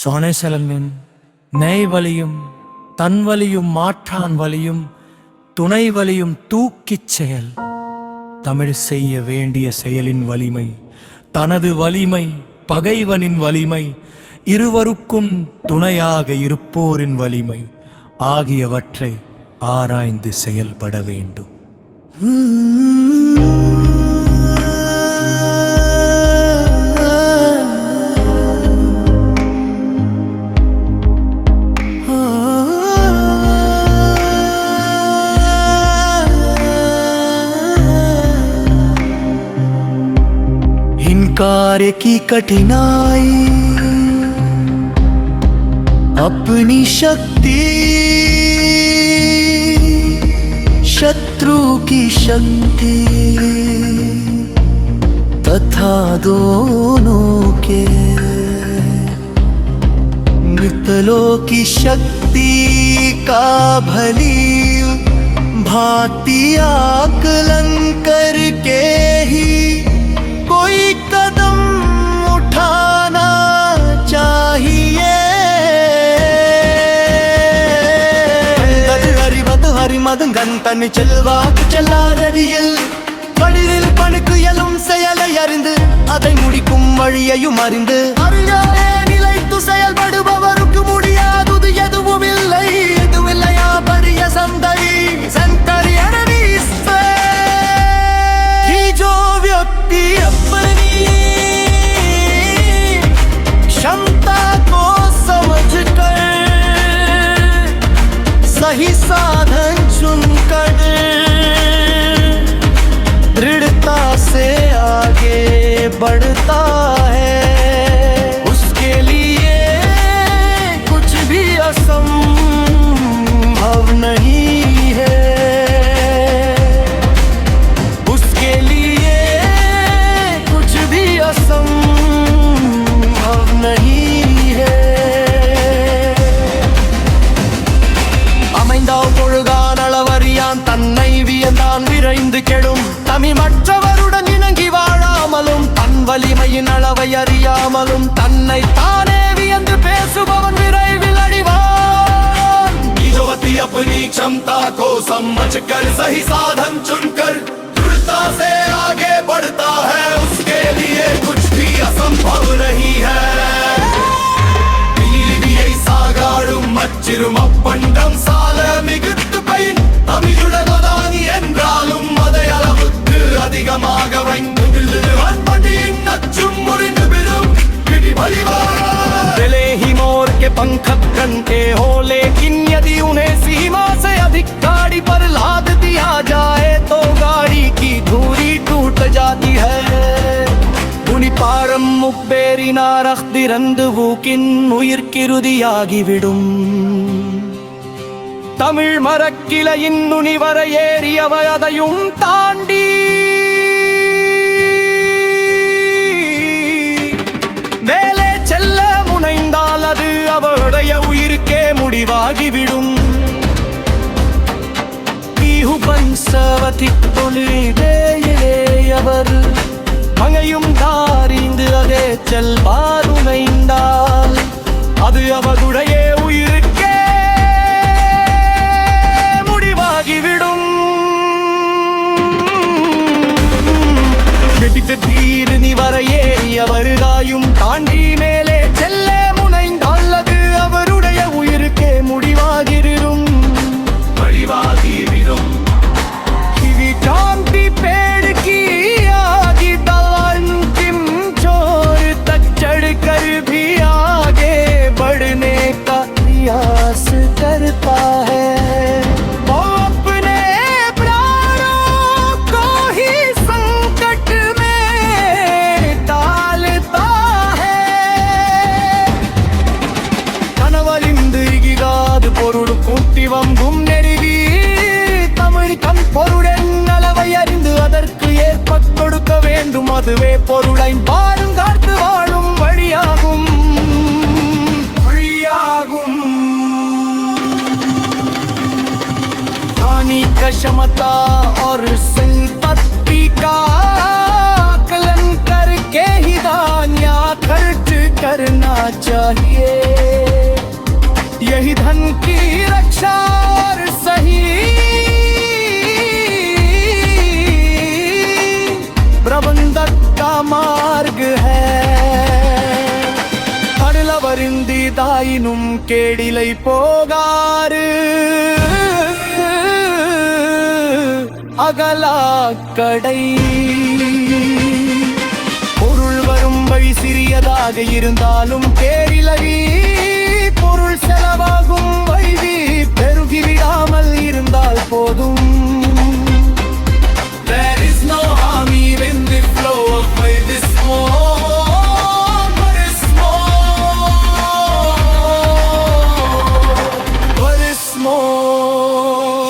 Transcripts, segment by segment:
சொனைசலமின் நெய்வலியும் தன்வலியும் மாற்றான் வலியும் துணை வலியும் தூக்கிச் செயல். தமிழ் செய்ய வேண்டிய செயலின் வலிமை, தனது வலிமை, பகைவனின் வலிமை, இருவருக்கும் துணையாக இருப்போரின் வலிமை ஆகியவற்றை ஆராய்ந்து செயல்பட வேண்டும். कार्य की कठिनाई, अपनी शक्ति, शत्रु की शक्ति तथा दोनों के मित्रों की शक्ति का भली भांति आकलन करके ही कोई कदम उठाना चाहिए. ஹரிமதுங்கன் தன்னை செல்வாக்கு செல்லாதடியில் வழியில் பணுக்குயலும் செயலை அறிந்து அதை முடிக்கும் வழியையும் அறிந்து அறியாதே நிலைத்து செயல்படுபவருக்கு முடியாதது எதுவும் இல்லை. எதுவில்லையா பரிய சந்தை சந்தரி जो व्यक्ति अपनी क्षमता को समझकर सही साधन चुनकर दृढ़ता से आगे बढ़ता है, उसके लिए कुछ भी असंभव नहीं है. தன்னை வியந்தான் விரைந்து கெடும் தமிழ் மற்றவருடன் இணங்கி வாழாமலும் தன் வலிமையின் அளவை அறியாமலும் தன்னை தானே வியந்து பேசுபவன் விரைவில் அடிவான். अपनी क्षमता को समझकर सही साधन चुनकर दृढ़ता से आगे बढ़ता है, उसके लिए कुछ भी असंभव नहीं है. சாகாடும் மச்சிரும் அப்பண்டம் சால மிகுத்து பயின் தமிழுடனதானி என்றாலும் அதை அளவுக்கு அதிகமாக வைந்து அன்படியின் நச்சும் முறிந்து விடும் பிடி भले ही मोर के पंख कनके हो, लेकिन यदि उन्हें सीमा से अधिक गाड़ी पर लाद दिया जाए तो गाड़ी की धुरी टूट जाती है. பாரம் முப்பேறினாரந்திறந்து ஊக்கின் உயிர்க்கிருதியாகிவிடும். தமிழ் மரக்கிளையின் நுனி வரை ஏறியவை அதையும் தாண்டி மேலே செல்ல முனைந்தால் அது அவருடைய உயிருக்கே முடிவாகிவிடும். அவர் மங்கையும் தாரிந்து அதே செல்வாருமைந்தால் அது அவருடைய உயிருக்கே முடிவாகிவிடும். தீர்னி வரையேறி அவருதாயும் தாண்டி மேலே செல்ல முனைந்தால் அது அவருடைய உயிருக்கே முடிவாகிவிடும். शांति पेड़ की आगे अंतिम छोर तक चढ़कर भी आगे बढ़ने का प्रयास करता है. वो अपने प्राणों को ही संकट में डालता है. கனவலிந்து இகிகாது பொருள் கூட்டிவம் கும் நெருவி தமிழ்கம் பொருடன் அறிந்து அதற்கு ஏற்ப கொடுக்க வேண்டும். அதுவே பொருளை பாரும் காத்து வாழும் வழியாகும். हानि का क्षमता और संपत्ति का आकलन करके ही दानिया खर्च करना चाहिए. यही धन की रक्षा और सही प्रबंधक का मार्ग है கடலவருந்திதாயினும் கேடிலை போகாறு அகலா கடை பொருள் வரும் வழி சிறியதாக இருந்தாலும் கேடிலை பொருள் செலவாகும் வழி பெருகிவிடாமல் இருந்தால் போதும். There is no harm even in the flow of wealth is small, but it's small.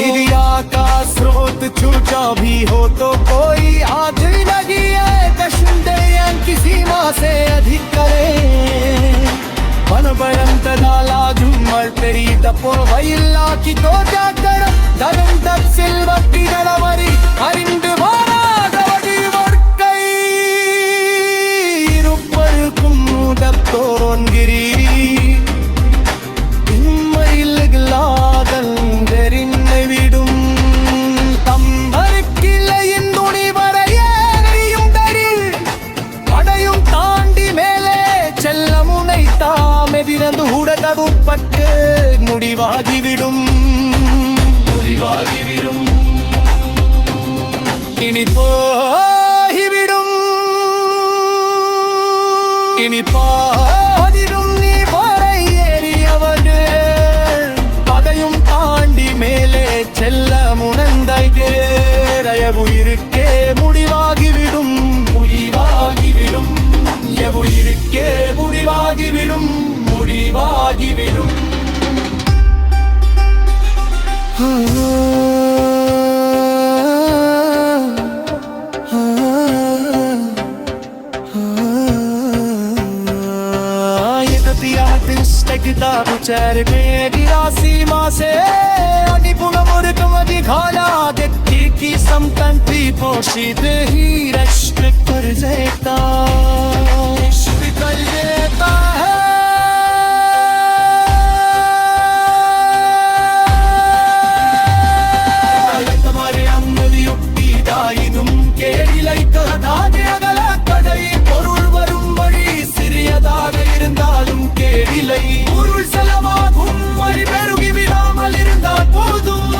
दरिया का स्रोत छूटा भी हो तो कोई हाथ लगी है कशिंदे किसी माँ से अधिक करे पनबयंतदाला झुम्मर तेरी तपो वैला की तो जाकर धर्म तक सिल्वटी नलवरी हरिंद वारा गवडी वर्कई रुपर कुमुदत्तोन्गिरी इम्मैल गलादल दरिन्नै विडुम தம்பருக்கில்லையின் துணி வரையேறியும் தரில் படையும் தாண்டி மேலே செல்ல முனைத்தாம் எதிரந்து உடகவுப்பட்டு முடிவாகிவிடும் இனி போகிவிடும் இனி பாதிடும் நீ வரை ஏறியவடு பதையும் தாண்டி மேலே செல்ல முனந்தையவு இருக்கே முடிவாகிவிடும் முடிவாகிவிடும் எவு இருக்கே முடிவாகிவிடும் முடிவாகிவிடும். Bucere me di rasima se ani puna murkam dikhana dekhi ki samtanti poshid hi rashk kar jeta ishq kar jeta hai tamare ammali ukti dainum kedilai kadage agala kadai porul varum vali siriyadaga irundalum kedilai பொருள் செலவாகும் வழி பெருகி விடாமல் இருந்தால் போதும்.